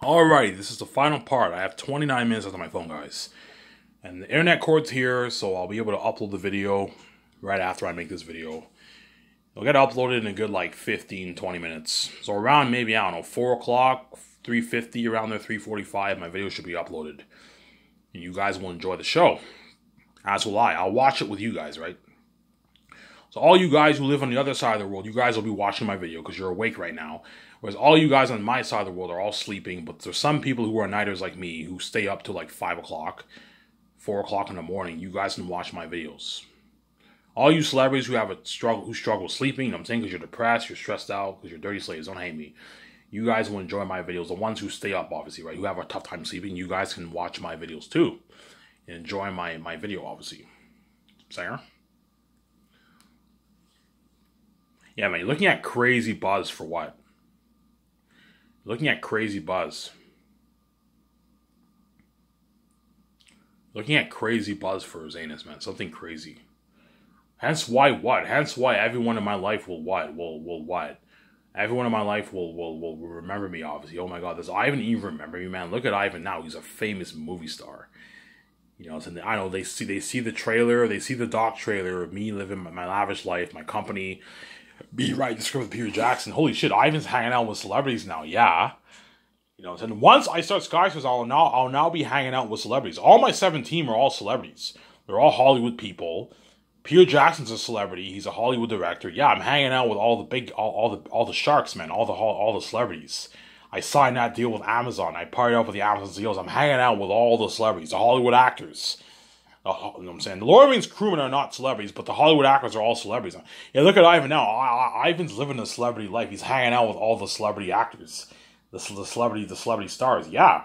Alright, this is the final part. I have 29 minutes left on my phone, guys. And the internet cord's here, so I'll be able to upload the video right after I make this video. It'll get uploaded in a good, like, 15, 20 minutes. So around maybe, I don't know, 4 o'clock, 3:50, around there, 3:45, my video should be uploaded. And you guys will enjoy the show. As will I. I'll watch it with you guys, right? So all you guys who live on the other side of the world, you guys will be watching my video because you're awake right now. Whereas all you guys on my side of the world are all sleeping. But there's some people who are nighters like me who stay up till like 5 o'clock, 4 o'clock in the morning. You guys can watch my videos. All you celebrities who struggle sleeping, you know what I'm saying, because you're depressed, you're stressed out, because you're dirty slaves, don't hate me. You guys will enjoy my videos. The ones who stay up, obviously, right, who have a tough time sleeping, you guys can watch my videos too. And enjoy my video, obviously. Singer? Yeah, man, you're looking at crazy buzz for what? Looking at crazy buzz. Looking at crazy buzz for Zanus, man. Something crazy. Hence why what? Hence why everyone in my life will what? Will what? Everyone in my life will remember me, obviously. Oh my god, does Ivan even remember me, man? Look at Ivan now. He's a famous movie star. You know, so I know they see the trailer, they see the doc trailer of me living my lavish life, my company, me writing the script with Peter Jackson. Holy shit, Ivan's hanging out with celebrities now, yeah. You know, and once I start Skyscrapers, I'll now be hanging out with celebrities. All my 7 team are all celebrities. They're all Hollywood people. Peter Jackson's a celebrity. He's a Hollywood director. Yeah, I'm hanging out with all the big, all the sharks, man. All the celebrities. I signed that deal with Amazon. I partied up with the Amazon deals. I'm hanging out with all the celebrities, the Hollywood actors. You know what I'm saying? The Lord of the Rings crewmen are not celebrities, but the Hollywood actors are all celebrities. Yeah, look at Ivan now. Ivan's living a celebrity life. He's hanging out with all the celebrity actors, the celebrity stars. Yeah.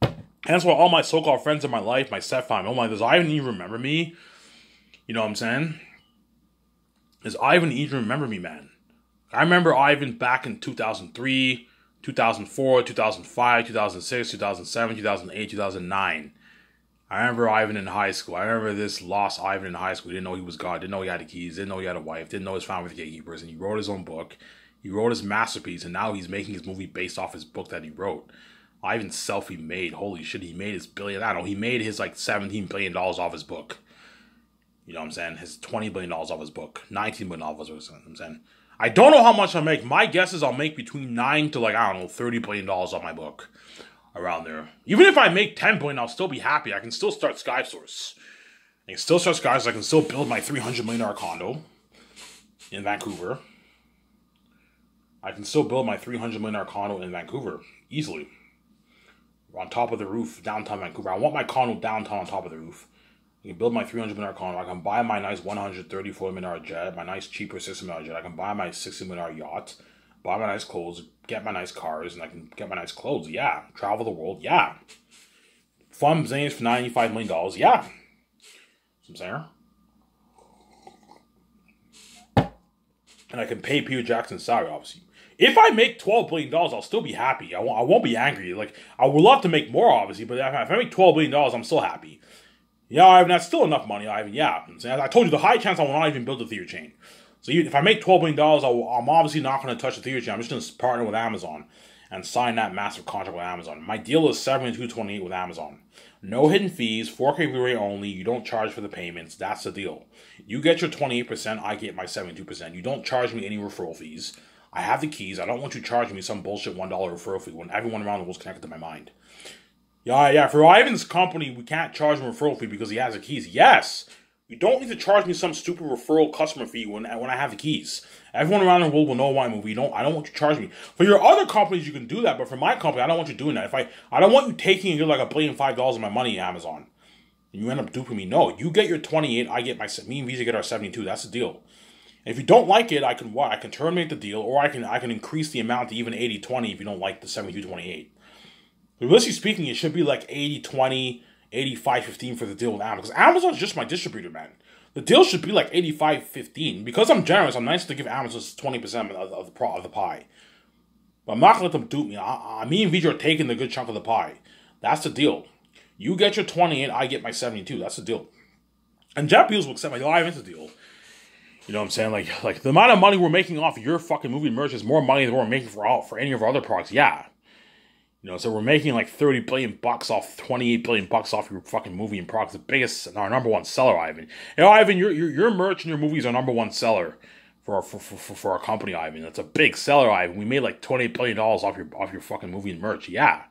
And that's why all my so-called friends in my life, my set family, oh my, does Ivan even remember me? You know what I'm saying? Does Ivan even remember me, man? I remember Ivan back in 2003, 2004, 2005, 2006, 2007, 2008, 2009. I remember Ivan in high school. I remember this lost Ivan in high school. Didn't know he was God. Didn't know he had the keys. Didn't know he had a wife. Didn't know his family was the gatekeepers. And he wrote his own book. He wrote his masterpiece. And now he's making his movie based off his book that he wrote. Ivan's self-made. Holy shit, he made his billion. I don't know. He made his like $17 billion off his book. You know what I'm saying? His $20 billion off his book. $19 billion off his book. You know what I'm saying? I don't know how much I'll make. My guess is I'll make between 9 to like, I don't know, $30 billion on my book. Around there. Even if I make 10 billion, I'll still be happy. I can still start SkySource. I can still start SkySource. I can still build my $300 million condo in Vancouver. I can still build my $300 million condo in Vancouver easily. On top of the roof, downtown Vancouver. I want my condo downtown on top of the roof. I can build my $300 million condo. I can buy my nice $134 million jet, my nice cheaper $60 million jet. I can buy my $60 million yacht. Buy my nice clothes, get my nice cars, and I can get my nice clothes. Yeah. Travel the world. Yeah. Fund Zanes for $95 million. Yeah. I'm saying. And I can pay Peter Jackson's salary, obviously. If I make $12 billion, I'll still be happy. I won't be angry. Like, I would love to make more, obviously, but if I make $12 billion, I'm still happy. Yeah, Ivan, that's still enough money, Ivan. Yeah. I told you, the high chance I will not even build a theater chain. So if I make $12 billion, I'm obviously not going to touch the theater chain. I'm just going to partner with Amazon and sign that massive contract with Amazon. My deal is $72.28 with Amazon. No hidden fees, 4K Blu-ray only. You don't charge for the payments. That's the deal. You get your 28%, I get my 72%. You don't charge me any referral fees. I have the keys. I don't want you charging me some bullshit $1 referral fee when everyone around the world is connected to my mind. Yeah, for Ivan's company, we can't charge him a referral fee because he has the keys. Yes! You don't need to charge me some stupid referral customer fee when I have the keys. Everyone around the world will know my movie. I don't want you to charge me. For your other companies, you can do that, but for my company, I don't want you doing that. I don't want you taking like $1.5 of my money in Amazon, and you end up duping me. No, you get your 28, I get me and Visa get our 72. That's the deal. And if you don't like it, I can terminate the deal, or I can increase the amount to even 80-20 if you don't like the 72-28. Realistically speaking, it should be like 80-20. 85-15 for the deal with Amazon. Because Amazon's just my distributor, man. The deal should be like 85-15. Because I'm generous, I'm nice to give Amazon 20% of the pie. But I'm not going to let them dupe me. Me and Vijay are taking the good chunk of the pie. That's the deal. You get your 28, I get my 72. That's the deal. And Jeff Bezos will accept my live into the deal. You know what I'm saying? Like the amount of money we're making off your fucking movie merch is more money than we're making for any of our other products. Yeah. You know, so we're making like 30 billion bucks off, 28 billion bucks off your fucking movie and products. The biggest, our number one seller, Ivan. You know, Ivan, your merch and your movies are number one seller for our company, Ivan. That's a big seller, Ivan. We made like $28 billion off your fucking movie and merch. Yeah.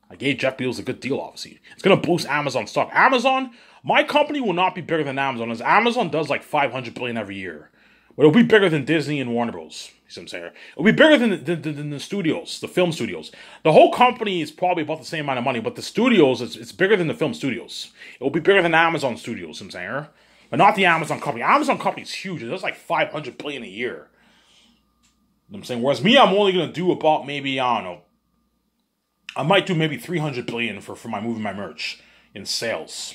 I gave Jeff Bezos a good deal, obviously. It's going to boost Amazon stock. Amazon, my company will not be bigger than Amazon, as Amazon does like 500 billion every year. But it'll be bigger than Disney and Warner Bros. You see what I'm saying? It'll be bigger than the studios, the film studios. The whole company is probably about the same amount of money, but the studios, it's bigger than the film studios. It'll be bigger than Amazon studios, you know what I'm saying? But not the Amazon company. Amazon company is huge. It does like 500 billion a year. You know what I'm saying? Whereas me, I'm only going to do about maybe, I don't know, I might do maybe 300 billion for my movie, my merch in sales.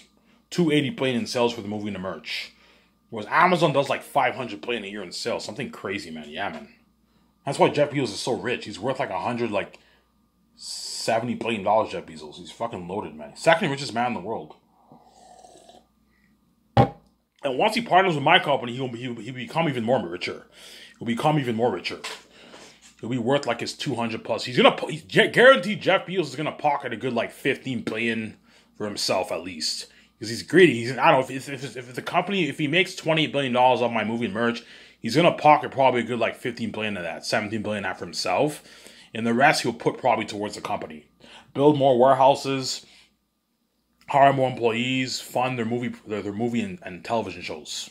280 billion in sales for the movie and the merch. Whereas Amazon does like 500 billion a year in sales. Something crazy, man. Yeah, man. That's why Jeff Bezos is so rich. He's worth like $70 billion, Jeff Bezos. He's fucking loaded, man. Second richest man in the world. And once he partners with my company, he'll become even more richer. He'll become even more richer. He'll be worth like his 200 plus. He's guaranteed Jeff Bezos is gonna pocket a good like 15 billion for himself at least, because he's greedy. I don't know if the company, if he makes $28 billion off my movie and merch, he's gonna pocket probably a good like 15 billion of that, 17 billion out for himself, and the rest he'll put probably towards the company, build more warehouses, hire more employees, fund their movie and television shows.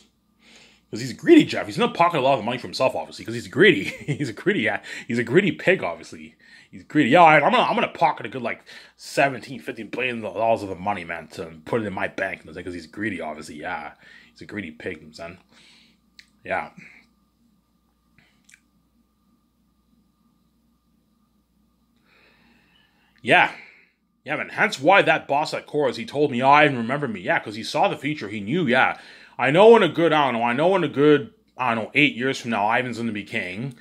Because he's greedy, Jeff. He's gonna pocket a lot of the money for himself, obviously. Because he's greedy. He's a greedy pig, obviously. He's greedy. Yeah, I'm gonna pocket a good like 15 billion dollars of the money, man, to put it in my bank. Because he's greedy, obviously. Yeah, he's a greedy pig, son. Yeah. Yeah. Yeah, man. Hence why that boss at Chorus, he told me, oh, I even remember me. Yeah, because he saw the feature. He knew, yeah. I know in a good 8 years from now, Ivan's going to be king.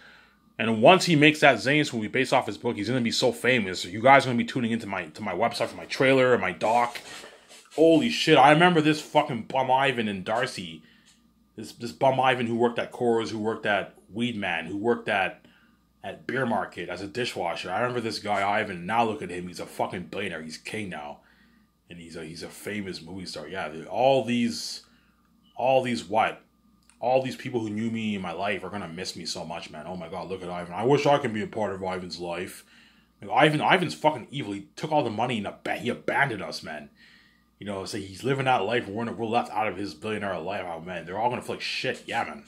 And once he makes that Zanis movie based off his book, he's going to be so famous. You guys are going to be tuning into my website for my trailer and my doc. Holy shit. I remember this fucking bum Ivan and Darcy. This bum Ivan who worked at Coors, who worked at Weedman, who worked at Beer Market as a dishwasher. I remember this guy Ivan. Now look at him. He's a fucking billionaire. He's king now. And he's a famous movie star. Yeah, all these people who knew me in my life are gonna miss me so much, man. Oh my god, look at Ivan. I wish I could be a part of Ivan's life. Like, Ivan's fucking evil. He took all the money and he abandoned us, man. You know, so he's living that life and we're left out of his billionaire life. Oh man, they're all gonna feel like shit. Yeah, man.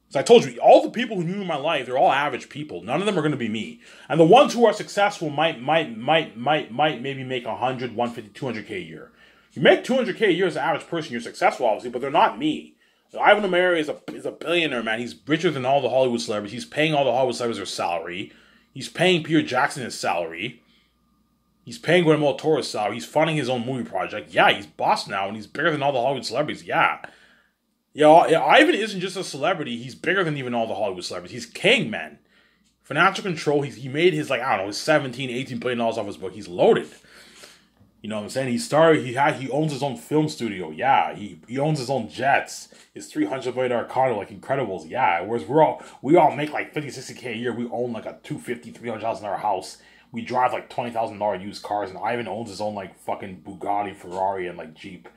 So I told you, all the people who knew in my life, they're all average people. None of them are gonna be me. And the ones who are successful might maybe make 100, 150, 200K a year. You make 200K a year as an average person, you're successful, obviously, but they're not me. Ivan O'Mara is a billionaire, man. He's richer than all the Hollywood celebrities. He's paying all the Hollywood celebrities their salary. He's paying Peter Jackson his salary. He's paying Guillermo del Toro's salary. He's funding his own movie project. Yeah, he's boss now, and he's bigger than all the Hollywood celebrities. Yeah. Yeah, Ivan isn't just a celebrity. He's bigger than even all the Hollywood celebrities. He's king, man. Financial control. He made his, like, I don't know, his $17, $18 billion off his book. He's loaded. You know what I'm saying? He owns his own film studio. Yeah, he owns his own jets. His $300 million condo, like Incredibles. Yeah, whereas we all make like 50, 60K a year. We own like a $250,000, $300,000 house. We drive like $20,000 used cars, and Ivan owns his own like fucking Bugatti, Ferrari, and like Jeep,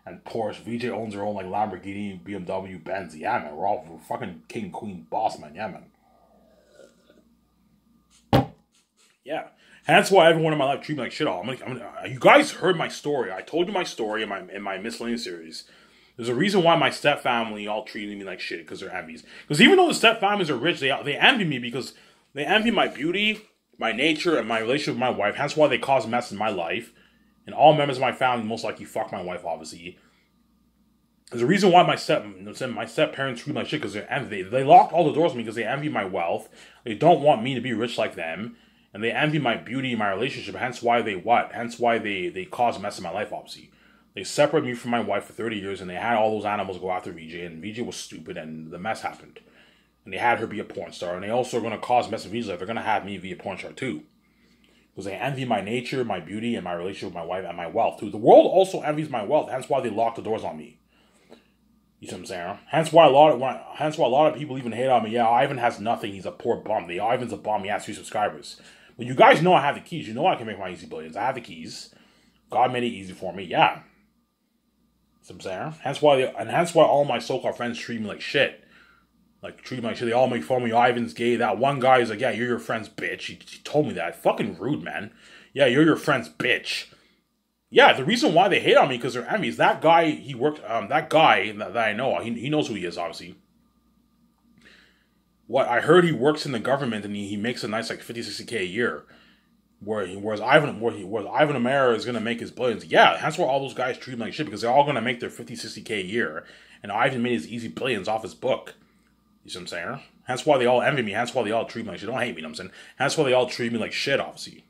and Porsche. VJ owns her own like Lamborghini, BMW, Benz. Yeah, man, we're fucking king, queen, boss, man. Yeah, man. Yeah. And that's why everyone in my life treat me like shit. You guys heard my story. I told you my story in my miscellaneous series. There's a reason why my step family all treated me like shit, because they're envies. Because even though the step families are rich, they envy me because they envy my beauty, my nature, and my relationship with my wife. Hence why they cause mess in my life. And all members of my family most likely fuck my wife, obviously. There's a reason why my step parents treat me like shit, because they're envy. They locked all the doors on me because they envy my wealth. They don't want me to be rich like them. And they envy my beauty and my relationship. Hence why they cause mess in my life, obviously. They separated me from my wife for 30 years, and they had all those animals go after VJ, and VJ was stupid, and the mess happened. And they had her be a porn star, and they also are going to cause mess in VJ's life. They're going to have me be a porn star, too. Because they envy my nature, my beauty, and my relationship with my wife, and my wealth, too. The world also envies my wealth, hence why they lock the doors on me. You see what I'm saying? Hence why a lot of people even hate on me. Yeah, Ivan has nothing. He's a poor bum. Ivan's a bum. He has 3 subscribers. But you guys know I have the keys. You know I can make my easy billions. I have the keys. God made it easy for me. Yeah. See what I'm saying? Hence why all my so-called friends treat me like shit. Treat me like shit. They all make fun of me. Ivan's gay. That one guy is like, yeah, you're your friend's bitch. He told me that. Fucking rude, man. Yeah, you're your friend's bitch. Yeah, the reason why they hate on me because they're enemies. That guy, he worked. That guy that I know, he knows who he is. Obviously, what I heard, he works in the government and he makes a nice 50, 60K a year. Whereas Ivan Amara is gonna make his billions. Yeah, that's why all those guys treat him like shit because they're all gonna make their 50, 60K a year, and Ivan made his easy billions off his book. You see what I'm saying? That's why they all envy me. That's why they all treat me like shit. Don't hate me. You know what I'm saying? That's why they all treat me like shit. Obviously.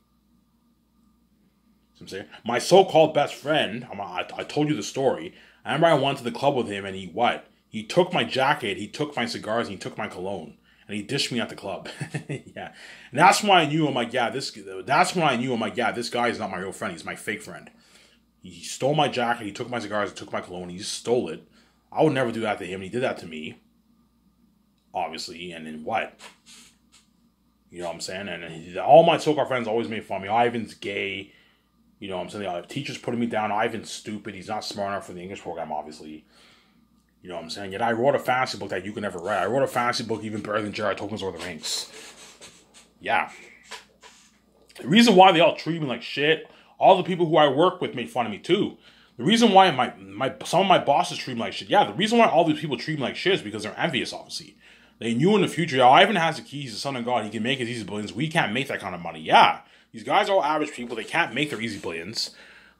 I'm saying my so-called best friend. I told you the story. I remember I went to the club with him, and he took my jacket, he took my cigars, and he took my cologne, and he dished me at the club. Yeah, and that's when I knew I'm like, yeah, this guy is not my real friend. He's my fake friend. He stole my jacket, he took my cigars, he took my cologne, he just stole it. I would never do that to him, and he did that to me. Obviously, and then what? You know what I'm saying? And all my so-called friends always made fun of me. Ivan's gay. You know what I'm saying? The teachers putting me down. Ivan's stupid. He's not smart enough for the English program, obviously. You know what I'm saying? Yet I wrote a fantasy book that you can never write. I wrote a fantasy book even better than Jared Tolkien's Lord of the Rings. Yeah. The reason why they all treat me like shit, all the people who I work with made fun of me too. The reason why some of my bosses treat me like shit. Yeah, the reason why all these people treat me like shit is because they're envious, obviously. They knew in the future, yeah, Ivan has the keys, the son of God, he can make his easy billions. We can't make that kind of money. Yeah. These guys are all average people. They can't make their easy billions.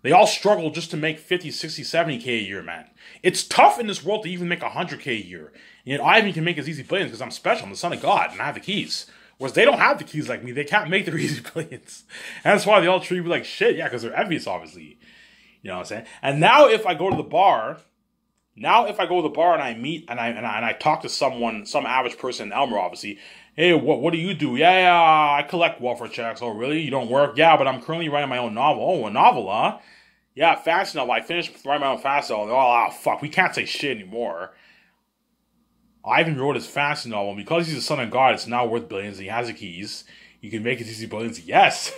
They all struggle just to make 50, 60, 70K a year, man. It's tough in this world to even make 100K a year. And yet Ivan can make his easy billions because I'm special. I'm the son of God and I have the keys. Whereas they don't have the keys like me. They can't make their easy billions. And that's why they all treat me like shit. Yeah, because they're envious, obviously. You know what I'm saying? And now if I go to the bar... and I meet and I talk to some average person in Elmer, obviously, hey, what do you do? Yeah, I collect welfare checks. Oh, really? You don't work? Yeah, but I'm currently writing my own novel. Oh, a novel, huh? Yeah, fantasy novel. I finished writing my own fantasy novel. Oh, fuck, we can't say shit anymore. Ivan wrote his fantasy novel, and because he's the son of God, it's now worth billions, and he has the keys. He can make his easy billions. Yes.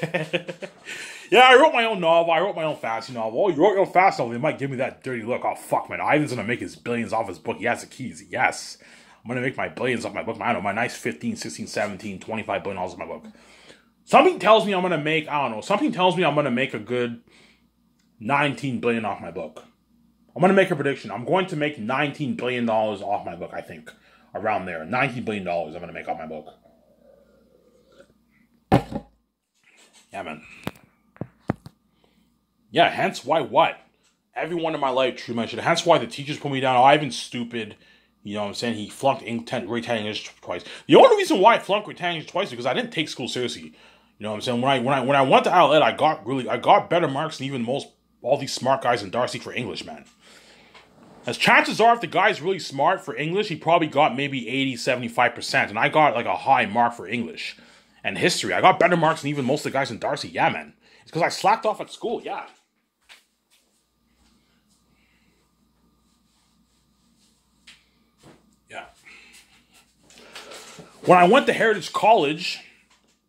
Yeah, I wrote my own novel. I wrote my own fantasy novel. Oh, you wrote your own fantasy novel. They might give me that dirty look. Oh, fuck, man. Ivan's going to make his billions off his book. He has the keys. Yes. I'm going to make my billions off my book. I don't know, my nice 15, 16, 17, $25 billion off my book. Something tells me I'm going to make, I don't know, something tells me I'm going to make a good $19 billion off my book. I'm going to make a prediction. I'm going to make $19 billion off my book, I think. Around there. $19 billion I'm going to make off my book. Yeah, man. Yeah, hence why what? Everyone in my life treated me shit. Hence why the teachers put me down. Oh, Ivan's stupid. You know what I'm saying? He flunked grade 10 English twice. The only reason why I flunked grade 10 English twice is because I didn't take school seriously. You know what I'm saying? When I went to outlet, I got better marks than even all these smart guys in Darcy for English, man. As chances are, if the guy's really smart for English, he probably got maybe 80, 75%. And I got like a high mark for English and history. I got better marks than even most of the guys in Darcy. Yeah, man. It's because I slacked off at school. Yeah. Yeah. When I went to Heritage College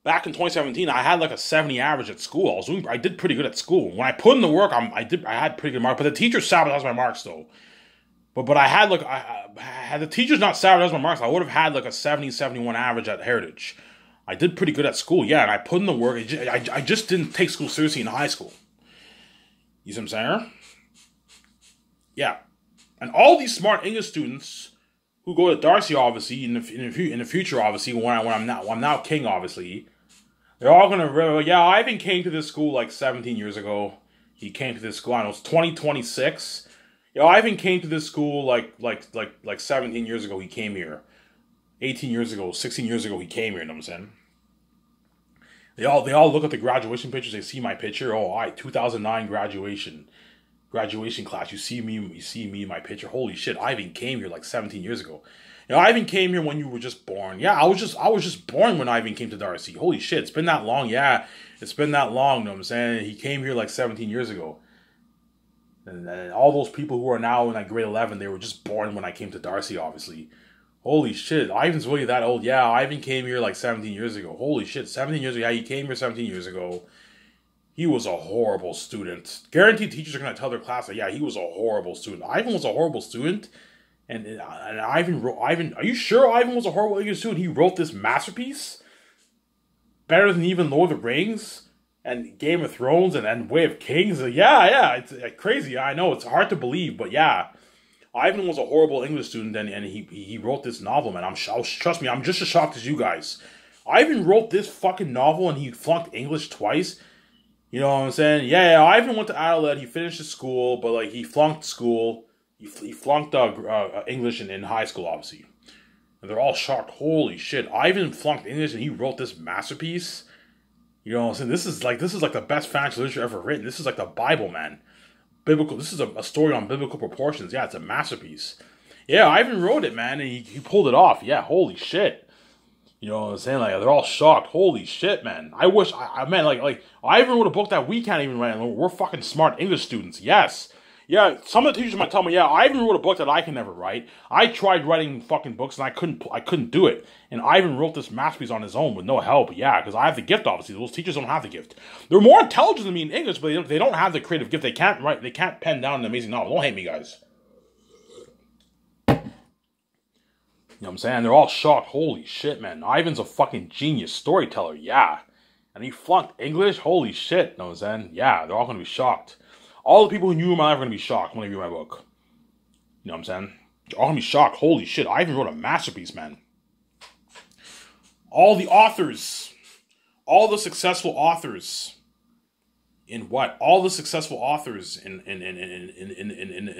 back in 2017, I had like a 70 average at school. I did pretty good at school. When I put in the work, I had pretty good marks. But the teacher sabotaged my marks though. But I had had the teachers not sabotaged my marks, I would have had like a 70, 71 average at Heritage. I did pretty good at school, yeah, and I put in the work. I just didn't take school seriously in high school. You see what I'm saying? Yeah. And all these smart English students who go to Darcy, obviously, in the future, obviously, when I'm now king, obviously, they're all gonna remember, yeah, Ivan came to this school like 17 years ago. He came to this school, I know it's 2026. Yeah, Ivan came to this school like 17 years ago. He came here. 18 years ago, 16 years ago, he came here. You know what I'm saying? They all look at the graduation pictures. They see my picture. Oh, 2009 graduation class. You see me, my picture. Holy shit! Ivan came here like 17 years ago. You know, Ivan came here when you were just born. Yeah, I was just born when Ivan came to Darcy. Holy shit! It's been that long. Yeah, it's been that long. You know what I'm saying? He came here like 17 years ago. And all those people who are now in like grade 11, they were just born when I came to Darcy, obviously. Holy shit, Ivan's really that old. Yeah, Ivan came here like 17 years ago. Holy shit, 17 years ago. Yeah, he came here 17 years ago. He was a horrible student. Guaranteed teachers are going to tell their class that, yeah, he was a horrible student. Ivan was a horrible student. And Ivan, are you sure Ivan was a horrible student? He wrote this masterpiece? Better than even Lord of the Rings? And Game of Thrones and Way of Kings? Yeah, it's crazy. I know, it's hard to believe, but yeah. Ivan was a horrible English student, and he wrote this novel, man. Trust me, I'm just as shocked as you guys. Ivan wrote this fucking novel, and he flunked English twice. You know what I'm saying? Yeah, Ivan went to Adelaide. He finished his school, but like he flunked school. He flunked English in high school, obviously. And they're all shocked. Holy shit! Ivan flunked English, and he wrote this masterpiece. You know what I'm saying? This is like the best fantasy literature ever written. This is like the Bible, man. Biblical. This is a story on biblical proportions. Yeah, it's a masterpiece. Yeah, Ivan wrote it, man, and he pulled it off. Yeah, holy shit. You know what I'm saying? Like, they're all shocked. Holy shit, man. I wish, man, like, Ivan wrote a book that we can't even write. We're fucking smart English students. Yes. Yeah, some of the teachers might tell me, yeah, Ivan wrote a book that I can never write. I tried writing fucking books and I couldn't do it. And Ivan wrote this masterpiece on his own with no help. Yeah, because I have the gift, obviously. Those teachers don't have the gift. They're more intelligent than me in English, but they don't have the creative gift. They can't write. They can't pen down an amazing novel. Don't hate me, guys. You know what I'm saying? They're all shocked. Holy shit, man. Ivan's a fucking genius storyteller. Yeah. And he flunked English. Holy shit. You know what I'm saying? Yeah, they're all going to be shocked. All the people who knew in my life are going to be shocked when they read my book. You know what I'm saying? They're all going to be shocked. Holy shit. Ivan wrote a masterpiece, man. All the authors. All the successful authors. In what? All the successful authors in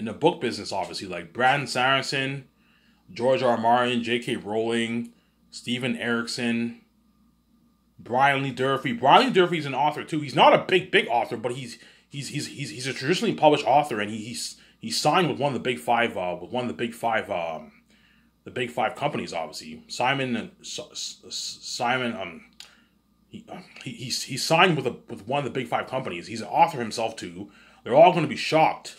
the book business, obviously. Like Brandon Sanderson, George R. R. Martin, J.K. Rowling, Stephen Erickson, Brian Lee Durfee. Brian Lee Durfee is an author too. He's not a big author, but he's a traditionally published author, and he's signed with one of the big five the big five companies. Obviously, he's signed with one of the big five companies. He's an author himself too. They're all going to be shocked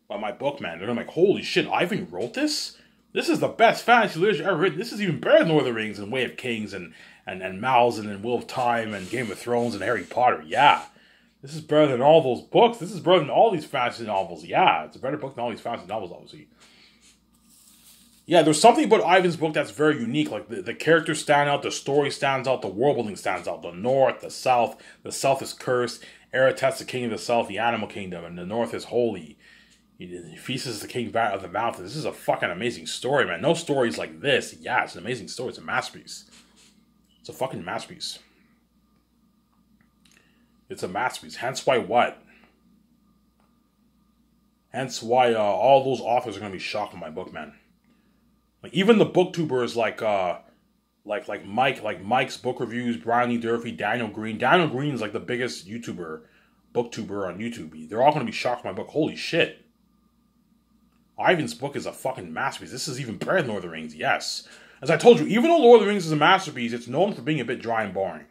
by my book, man. They're going to be like, holy shit, Ivan wrote this? This is the best fantasy literature ever written. This is even better than Lord of the Rings and Way of Kings and Malzahn and Wheel of Time and Game of Thrones and Harry Potter. Yeah. This is better than all those books. This is better than all these fantasy novels. Yeah, it's a better book than all these fantasy novels, obviously. Yeah, there's something about Ivan's book that's very unique. Like, the characters stand out, the story stands out, the world building stands out. The North, the South is cursed. Eretz, the king of the South, the animal kingdom, and the North is holy. Feast is the king of the mountain. This is a fucking amazing story, man. No stories like this. Yeah, it's an amazing story. It's a masterpiece. It's a fucking masterpiece. It's a masterpiece. Hence why what? Hence why all those authors are going to be shocked in my book, man. Like, even the booktubers like Mike's book reviews, Brian Lee Durfee, Daniel Green. Daniel Green's like the biggest booktuber on YouTube. They're all going to be shocked in my book. Holy shit. Ivan's book is a fucking masterpiece. This is even better than Lord of the Rings, yes. As I told you, even though Lord of the Rings is a masterpiece, it's known for being a bit dry and boring.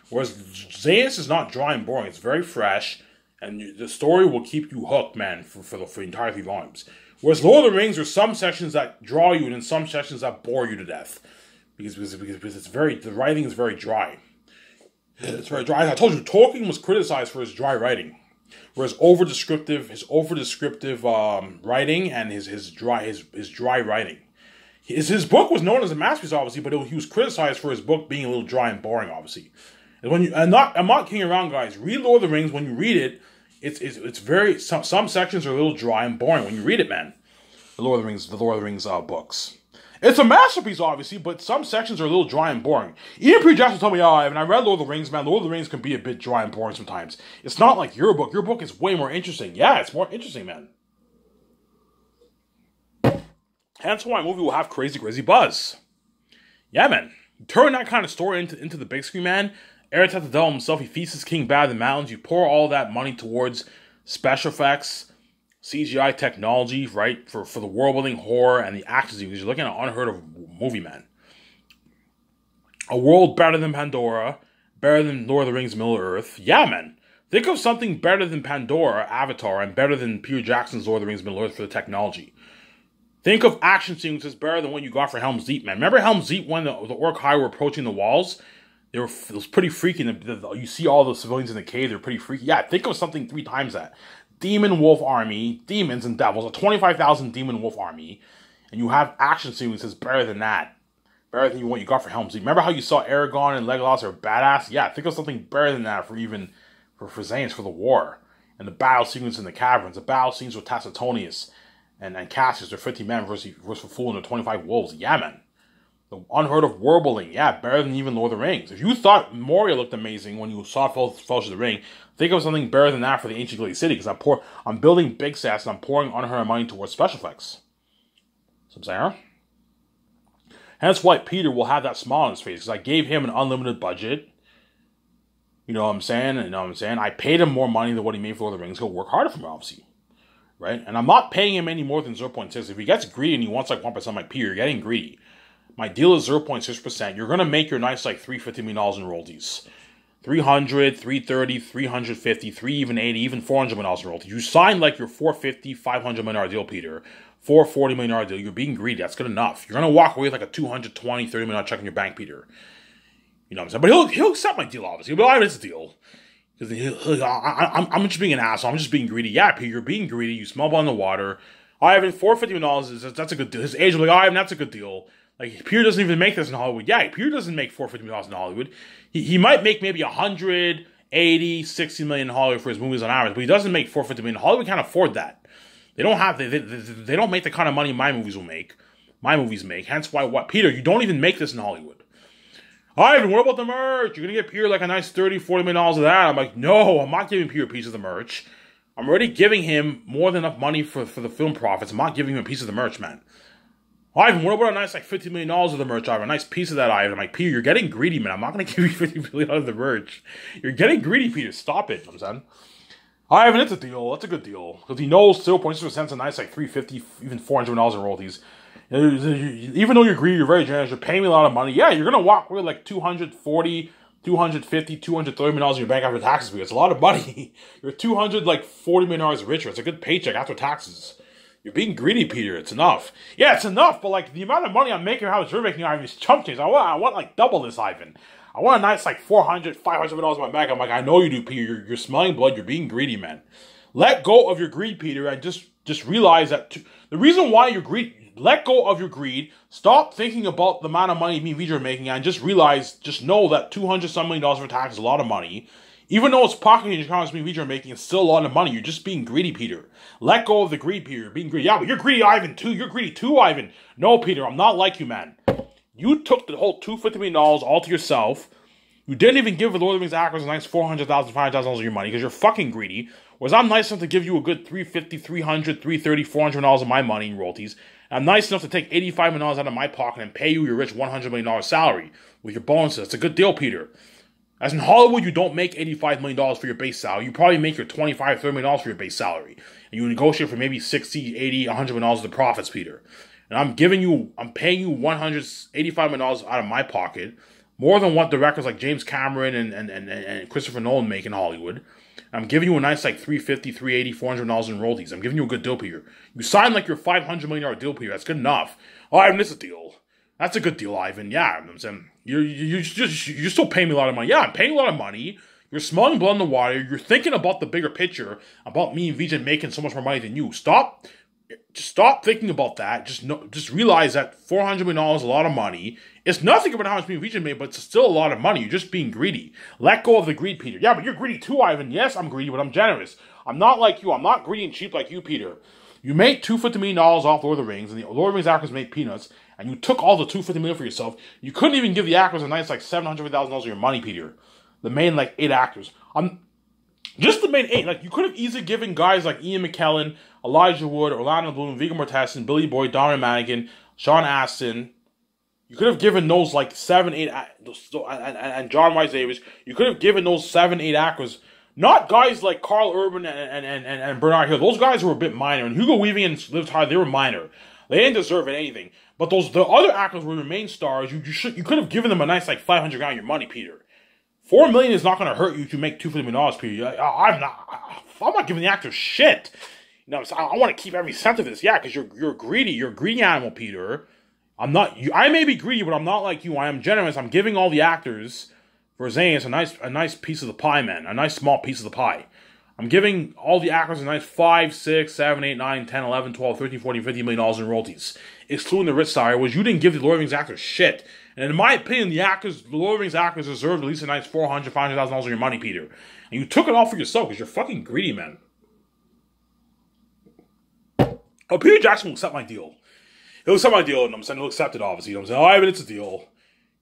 Whereas Zanus is not dry and boring. It's very fresh, and the story will keep you hooked, man, for the entire 3 volumes. Whereas Lord of the Rings, there's some sections that draw you, and then some sections that bore you to death. Because the writing is very dry. It's very dry. As I told you, Tolkien was criticized for his dry writing. Whereas his over descriptive writing and his dry writing. His book was known as a masterpiece, obviously, but he was criticized for his book being a little dry and boring, obviously. And I'm not kidding around, guys. Read Lord of the Rings. When you read it, it's very some sections are a little dry and boring when you read it, man. The Lord of the Rings books. It's a masterpiece, obviously, but some sections are a little dry and boring. Ian P. Jackson told me, when I read Lord of the Rings, man, Lord of the Rings can be a bit dry and boring sometimes. It's not like your book. Your book is way more interesting. Yeah, it's more interesting, man. Hence why a movie will have crazy buzz. Yeah, man. Turn that kind of story into the big screen, man. Eretz the Devil himself, he feasts his king bad in the mountains. You pour all that money towards special effects, CGI technology, right? For the world building, horror, and the actors. Because you're looking at an unheard of movie, man. A world better than Pandora, better than Lord of the Rings, Middle Earth. Yeah, man. Think of something better than Pandora or Avatar and better than Peter Jackson's Lord of the Rings Middle-earth for the technology. Think of action sequences better than what you got for Helm's Deep, man. Remember Helm's Deep when the Orc High were approaching the walls? It was pretty freaky. You see all the civilians in the cave, they're pretty freaky. Yeah, think of something 3 times that. Demon Wolf Army, demons and devils, a 25,000 Demon Wolf Army, and you have action sequences better than that. Better than what you got for Helm's Deep. Remember how you saw Aragorn and Legolas are badass? Yeah, think of something better than that for Zanes, for the war. And the battle sequence in the caverns, the battle scenes with Tacitonius and Cassius, their 50 men versus Fool and their 25 wolves. Yeah, man. The unheard of warbling. Yeah, better than even Lord of the Rings. If you thought Moria looked amazing when you saw Fellowship of the Ring, think of something better than that for the Ancient Glade City, because I'm building big sets and I'm pouring unheard of money towards special effects. So I'm saying, hence why Peter will have that smile on his face, because I gave him an unlimited budget. You know what I'm saying? I paid him more money than what he made for Lord of the Rings. He'll work harder for me, obviously. Right? And I'm not paying him any more than 0.6. If he gets greedy and he wants like 1% like Peter, you're getting greedy. My deal is 0.6%. You're going to make your nice like $350 million in royalties. 300, 330, 350, 380, even $400 million in royalties. You signed like your $450, $500 million deal, Peter. $440 million deal. You're being greedy. That's good enough. You're going to walk away with like a $220, $30 million check in your bank, Peter. You know what I'm saying? But he'll accept my deal, obviously. But I have his deal. I'm just being an asshole. I'm just being greedy. Yeah, Peter, you're being greedy. You smell blood in the water. Ivan, $450 million, that's a good deal. His agent was like, Ivan, that's a good deal. Like, Peter doesn't even make this in Hollywood. Yeah, Peter doesn't make $450 million in Hollywood. He might make maybe 180, 60 million in Hollywood for his movies on average, but he doesn't make $450 million. Hollywood can't afford that. They don't make the kind of money my movies make. Hence why, Peter, you don't even make this in Hollywood. Ivan, what about the merch? You're going to get Peter like a nice $30, $40 million of that. I'm like, no, I'm not giving Peter a piece of the merch. I'm already giving him more than enough money for the film profits. I'm not giving him a piece of the merch, man. Ivan, what about a nice like $50 million of the merch, Ivan? A nice piece of that, Ivan. I'm like, Peter, you're getting greedy, man. I'm not going to give you $50 million of the merch. You're getting greedy, Peter. Stop it, you know what I'm saying? Ivan, it's a deal. That's a good deal. Because he knows 0.6% is a nice like $350, even $400 million in royalties. Even though you're greedy, you're very generous, you're paying me a lot of money. Yeah, you're going to walk away like $240, $250, $230 million in your bank after taxes. It's a lot of money. You're $240 million richer. It's a good paycheck after taxes. You're being greedy, Peter. It's enough. Yeah, it's enough, but like the amount of money I'm making, how much you're making, Ivan, is chump change. I want like double this, Ivan. I want a nice like $400, $500 million in my bank. I'm like, I know you do, Peter. You're smelling blood. You're being greedy, man. Let go of your greed, Peter, and just realize that the reason why you're greedy. Let go of your greed. Stop thinking about the amount of money me and Vijay are making, and just know that $200 million for tax is a lot of money. Even though it's pocketing your accounts me and Vijay are making, it's still a lot of money. You're just being greedy, Peter. Let go of the greed, Peter. You're being greedy. Yeah, but you're greedy, Ivan, too. You're greedy too, Ivan. No, Peter, I'm not like you, man. You took the whole $250 million all to yourself. You didn't even give the Lord of the Rings actors a nice $400,000, $500,000 of your money because you're fucking greedy. Whereas I'm nice enough to give you a good $350, $300, $330, $400 of my money in royalties. I'm nice enough to take $85 million out of my pocket and pay you your rich $100 million salary with your bonuses. It's a good deal, Peter. As in Hollywood, you don't make $85 million for your base salary. You probably make your $25, $30 million for your base salary. And you negotiate for maybe $60, $80, $100 million of the profits, Peter. And I'm paying you $185 million out of my pocket, more than what directors like James Cameron and Christopher Nolan make in Hollywood. I'm giving you a nice like $350, $380, $400 in royalties. I'm giving you a good deal, Peter. You signed like your $500 million deal, Peter. That's good enough. Oh, Ivan, this is a deal. That's a good deal, Ivan. Yeah, I'm saying you're still paying me a lot of money. Yeah, I'm paying a lot of money. You're smelling blood in the water. You're thinking about the bigger picture, about me and Vijay making so much more money than you. Stop thinking about that. Just realize that $400 million is a lot of money. It's nothing about how much me and Vijay made, but it's still a lot of money. You're just being greedy. Let go of the greed, Peter. Yeah, but you're greedy too, Ivan. Yes, I'm greedy, but I'm generous. I'm not like you. I'm not greedy and cheap like you, Peter. You made $250 million off Lord of the Rings, and the Lord of the Rings actors made peanuts, and you took all the $250 million for yourself. You couldn't even give the actors a nice like $700,000 of your money, Peter. The main like 8 actors. Just the main 8. Like, you could have easily given guys like Ian McKellen, Elijah Wood, Orlando Bloom, Viggo Mortensen, Billy Boyd, Donald Madigan, Sean Astin. You could have given those like 7, 8, and John Rhys Davies. You could have given those 7, 8 actors, not guys like Carl Urban and Bernard Hill. Those guys were a bit minor. And Hugo Weaving and Liv Tyler, they were minor. They didn't deserve anything. But the other actors were your main stars. You could have given them a nice like $500,000 of your money, Peter. $4 million is not going to hurt you to make $250 million, Peter. I'm not giving the actors shit. You know, I want to keep every cent of this. Yeah, because you're greedy. You're a greedy animal, Peter. I'm not. I may be greedy, but I'm not like you. I am generous. I'm giving all the actors for Zayn a nice piece of the pie, man. A nice small piece of the pie. I'm giving all the actors a nice 5, 6, 7, 8, 9, 10, 11, 12, 13, 14, $50 million in royalties. Excluding the rich side, was you didn't give the Lord of the Rings actors shit. And in my opinion, the Lord of the Rings actors deserve at least a nice $400,000, $500,000 of your money, Peter. And you took it all for yourself because you're fucking greedy, man. Oh, Peter Jackson will accept my deal. He'll accept my deal, and I'm saying he'll accept it, obviously. You know what I'm saying? All right, but it's a deal.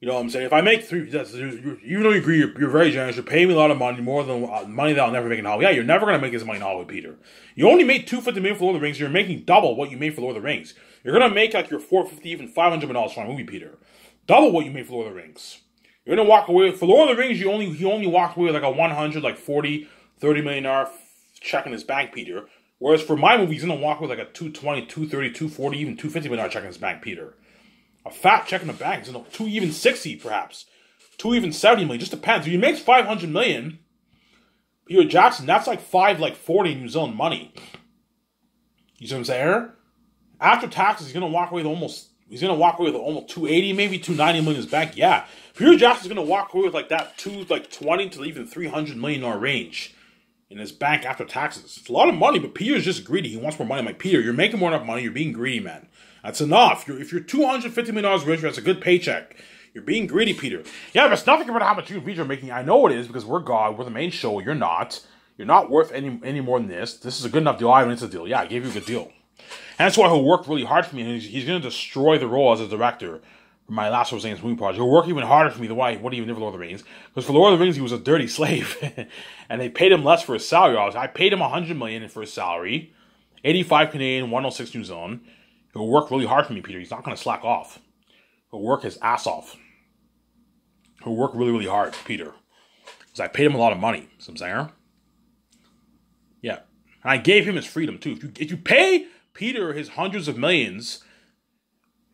You know what I'm saying? If I make even though you agree, you're very generous, you're paying me a lot of money, more than money that I'll never make in Hollywood. Yeah, you're never going to make this money in Hollywood, Peter. You only made $250 million for Lord of the Rings, you're making double what you made for Lord of the Rings. You're going to make like your $450, even $500 million for a movie, Peter. Double what you made for Lord of the Rings. You're going to walk away, for Lord of the Rings, he only walked away with like a 100, like 40, $30 million check in his bank, Peter. Whereas for my movie, he's going to walk with like a 220, 230, 240, even $250 million check in his bank, Peter. A fat check in the bank is even 60 perhaps. 70 million. Just depends. If he makes $500 million, Peter Jackson, that's like 40 New Zealand money. You see what I'm saying? After taxes, he's gonna walk away with almost 280, maybe 290 million in his bank. Yeah. Peter Jackson's gonna walk away with like that 20 to even $300 million range in his bank after taxes. It's a lot of money, but Peter's just greedy. He wants more money. I'm like, Peter, you're making more enough money, you're being greedy, man. That's enough. If you're $250 million rich, that's a good paycheck. You're being greedy, Peter. Yeah, but it's nothing about how much you and Peter are making. I know it is because we're God. We're the main show. You're not. You're not worth any more than this. This is a good enough deal. I mean, it's a deal. Yeah, I gave you a good deal. And that's why he'll work really hard for me. And he's going to destroy the role as a director for my last Lord of the Rings movie project. He'll work even harder for me than why he wouldn't even live for Lord of the Rings. Because for Lord of the Rings, he was a dirty slave. And they paid him less for his salary. I paid him $100 million for his salary. 85 Canadian, 106 New Zealand. He'll work really hard for me, Peter. He's not going to slack off. He'll work his ass off. He'll work really, really hard, Peter. Because I paid him a lot of money. You know what I'm saying? Yeah. And I gave him his freedom, too. If you pay Peter his hundreds of millions,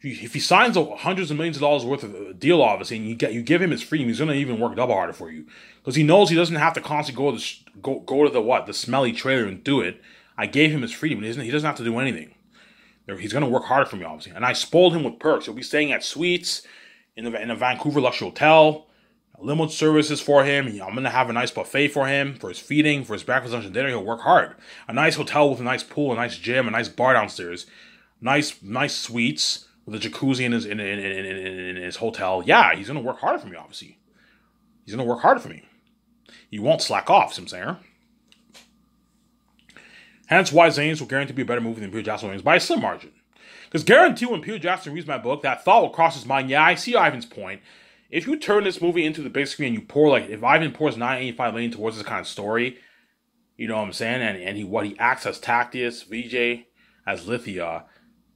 if he signs hundreds of millions of dollars worth of a deal, obviously, and you give him his freedom, he's going to even work double harder for you. Because he knows he doesn't have to constantly go to the smelly trailer and do it. I gave him his freedom. He doesn't have to do anything. He's going to work harder for me, obviously. And I spoiled him with perks. He'll be staying at suites in a Vancouver luxury hotel. Limo services for him. I'm going to have a nice buffet for him, for his feeding, for his breakfast, lunch, and dinner. He'll work hard. A nice hotel with a nice pool, a nice gym, a nice bar downstairs. Nice suites with a jacuzzi in his hotel. Yeah, he's going to work harder for me, obviously. He's going to work harder for me. He won't slack off, see what I'm saying? Hence why Zane's will guarantee to be a better movie than Peter Jackson Williams by a slim margin. Because guarantee when Peter Jackson reads my book, that thought will cross his mind. Yeah, I see Ivan's point. If you turn this movie into the big screen and you pour, if Ivan pours $985 million towards this kind of story, you know what I'm saying? And he acts as Tactius, VJ, as Lithia,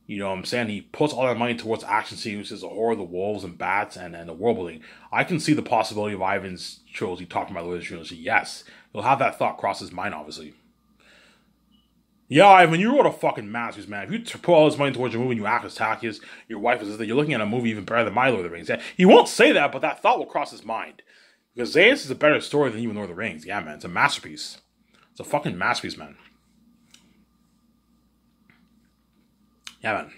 you know what I'm saying? He puts all that money towards action sequences, the horror, the wolves and bats, and the world building. I can see the possibility of Ivan's trilogy talking about Lithia trilogy. Yes. He'll have that thought cross his mind, obviously. Yeah, Ivan, you wrote a fucking masterpiece, man. If you put all this money towards your movie and you act as Tactius, your wife is there, you're looking at a movie even better than my Lord of the Rings. Yeah, he won't say that, but that thought will cross his mind. Because Zayn is a better story than even Lord of the Rings. Yeah, man, it's a masterpiece. It's a fucking masterpiece, man. Yeah, man.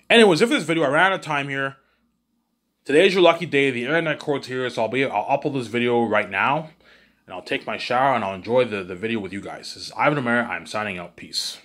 Anyways, if this video, I ran out of time here. Today's your lucky day. The internet court's here, so I'll upload this video right now. And I'll take my shower and I'll enjoy the video with you guys. This is Ivan O'Mara. I'm signing out. Peace.